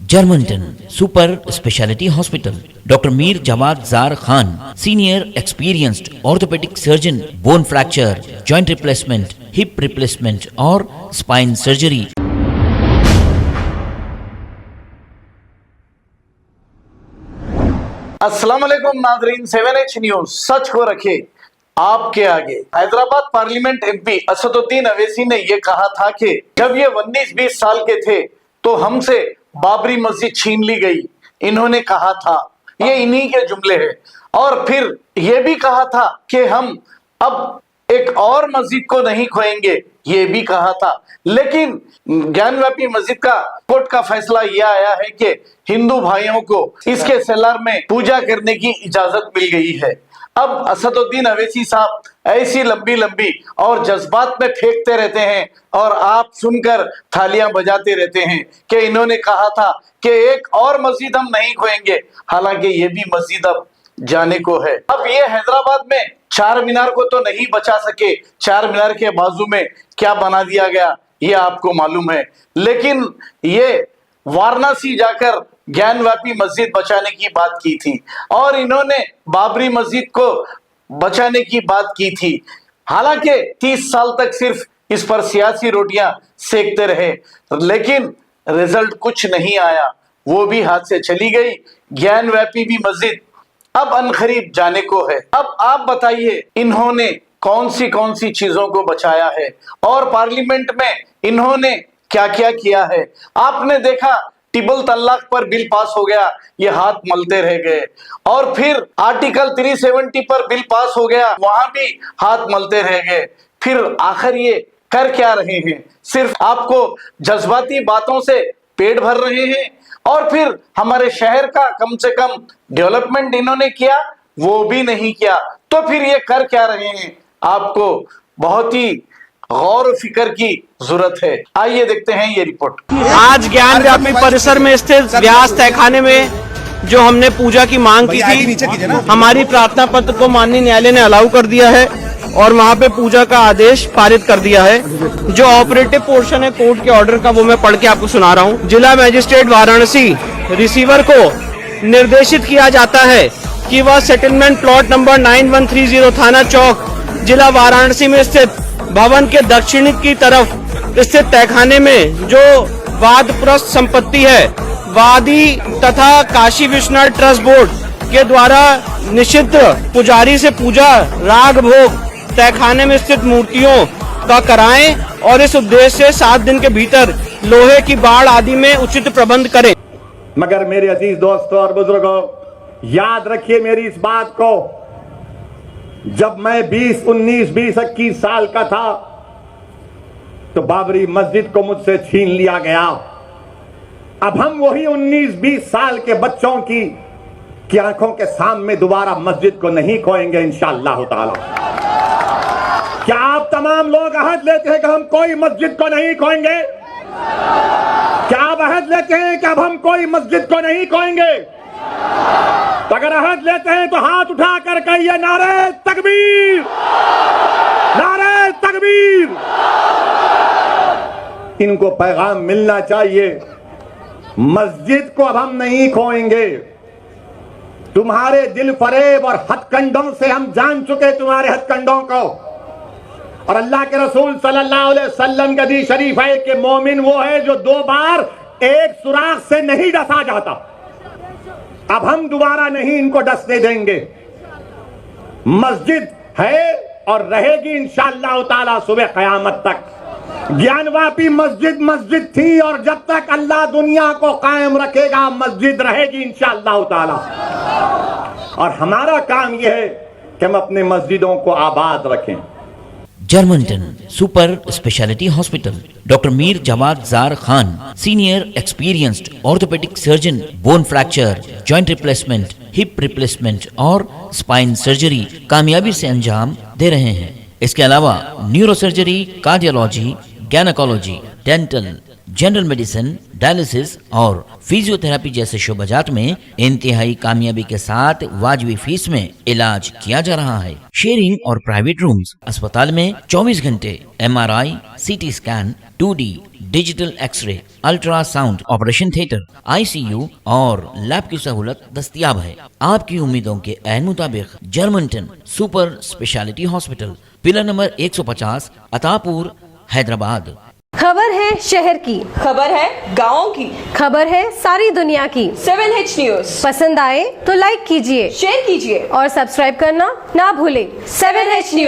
Germanton super speciality hospital, doctor Mir Jawad Jar Khan, senior experienced orthopaedic surgeon, bone fracture, joint replacement, hip replacement और spine surgery. अस्सलाम वालेकुम नाज़रीन, 7H news सच को रखे आपके आगे। हैदराबाद पार्लियामेंट एमपी असदुद्दीन अवैसी ने यह कहा था कि जब ये 19-20 साल के थे तो हमसे बाबरी मस्जिद छीन ली गई। इन्होंने कहा था, ये इन्हीं के जुमले हैं। और फिर यह भी कहा था कि हम अब एक और मस्जिद को नहीं खोएंगे, ये भी कहा था। लेकिन ज्ञानव्यापी मस्जिद का कोर्ट का फैसला यह आया है कि हिंदू भाइयों को इसके सेलार में पूजा करने की इजाजत मिल गई है। अब असदुद्दीन अवैसी साहब ऐसी लंबी लंबी और जज्बात में फेंकते रहते हैं और आप सुनकर थालियां बजाते रहते हैं कि इन्होंने कहा था कि एक और मस्जिद हम नहीं खोएंगे। हालांकि ये भी मस्जिद अब जाने को है। अब ये हैदराबाद में चार मीनार को तो नहीं बचा सके, चार मीनार के बाजू में क्या बना दिया गया ये आपको मालूम है। लेकिन ये वाराणसी जाकर ज्ञानव्यापी मस्जिद बचाने की बात की थी और इन्होंने बाबरी मस्जिद को बचाने की बात की थी। हालांकि 30 साल तक सिर्फ इस पर सियासी रोटियां सेकते रहे, लेकिन रिजल्ट कुछ नहीं आया, वो भी हाथ से चली गई। ज्ञानव्यापी भी मस्जिद अब अनखरीब जाने को है। अब आप बताइए इन्होंने कौन सी चीजों को बचाया है और पार्लियामेंट में इन्होंने क्या क्या किया है। आपने देखा ट्रिपल तलाक पर बिल पास हो गया, ये हाथ मलते रह गए। और फिर आर्टिकल 370 पर बिल पास हो गया, वहां भी हाथ मलते रह गए। फिर आखिर ये कर क्या रहे हैं? सिर्फ आपको जज्बाती बातों से पेट भर रहे हैं। और फिर हमारे शहर का कम से कम डेवलपमेंट इन्होंने किया, वो भी नहीं किया। तो फिर ये कर क्या रहे हैं? आपको बहुत ही गौर फिक्र की जरूरत है। आइए देखते हैं ये रिपोर्ट। आज ज्ञानव्यापी परिसर में स्थित व्यास तहखाने में जो हमने पूजा की मांग की थी, हमारी प्रार्थना पत्र को माननीय न्यायालय ने अलाउ कर दिया है और वहां पे पूजा का आदेश पारित कर दिया है। जो ऑपरेटिव पोर्शन है कोर्ट के ऑर्डर का, वो मैं पढ़ के आपको सुना रहा हूँ। जिला मजिस्ट्रेट वाराणसी रिसीवर को निर्देशित किया जाता है कि वह सेटलमेंट प्लॉट नंबर 9130 थाना चौक जिला वाराणसी में स्थित भवन के दक्षिणी की तरफ स्थित तहखाने में जो वादप्रस्त संपत्ति है, वादी तथा काशी विश्वनाथ ट्रस्ट बोर्ड के द्वारा निषिद्ध पुजारी से पूजा राग भोग तहखाने में स्थित मूर्तियों का कराएं और इस उद्देश्य से 7 दिन के भीतर लोहे की बाड़ आदि में उचित प्रबंध करें। मगर मेरे अजीज दोस्तों और बुजुर्गों, याद रखिए मेरी इस बात को, जब मैं 21 साल का था तो बाबरी मस्जिद को मुझसे छीन लिया गया। अब हम वही 19-20 साल के बच्चों की आंखों के सामने दोबारा मस्जिद को नहीं खोएंगे इंशाअल्लाह ताला। क्या आप तमाम लोग अहद लेते हैं कि हम कोई मस्जिद को नहीं खोएंगे? क्या आप अहद लेते हैं कि अब हम कोई मस्जिद को नहीं खोएंगे? तो अगर अहद लेते हैं तो हाथ उठा कर कहिए नारे तकबीर, नारे तकबीर। इनको पैगाम मिलना चाहिए, मस्जिद को अब हम नहीं खोएंगे। तुम्हारे दिल फरेब और हथकंडों से हम जान चुके तुम्हारे हथकंडों को। और अल्लाह के रसूल सल्लल्लाहु अलैहि वसल्लम का हदीस शरीफ है कि मोमिन वो है जो 2 बार एक सुराख से नहीं डसा जाता। अब हम दोबारा नहीं इनको डसने देंगे। मस्जिद है और रहेगी इंशाअल्लाह ताला सुबह क़यामत तक। ज्ञानव्यापी मस्जिद मस्जिद थी और जब तक अल्लाह दुनिया को कायम रखेगा मस्जिद रहेगी इंशाअल्लाह ताला। और हमारा काम यह है कि हम अपने मस्जिदों को आबाद रखें। Germanton super speciality hospital, doctor Mir Jawad Jar Khan, senior experienced orthopaedic surgeon, bone fracture, joint replacement, hip replacement और स्पाइन सर्जरी कामयाबी से अंजाम दे रहे हैं। इसके अलावा neuro surgery, cardiology, gynaecology, dental, general medicine, dialysis और फिजियोथेरेपी जैसे शोबाजात में इंतहाई कामयाबी के साथ वाजबी फीस में इलाज किया जा रहा है। शेयरिंग और प्राइवेट रूम्स। अस्पताल में 24 घंटे MRI, CT scan, 2D digital x-ray, ultrasound, operation theatre, ICU और लैब की सहूलत दस्तयाब है। आपकी उम्मीदों के ऐन मुताबिक Germanton super speciality hospital, pillar number 150, Attapur, Hyderabad. खबर है शहर की, खबर है गाँव की, खबर है सारी दुनिया की। 7H न्यूज पसंद आए तो लाइक कीजिए, शेयर कीजिए और सब्सक्राइब करना ना भूलें। 7H news.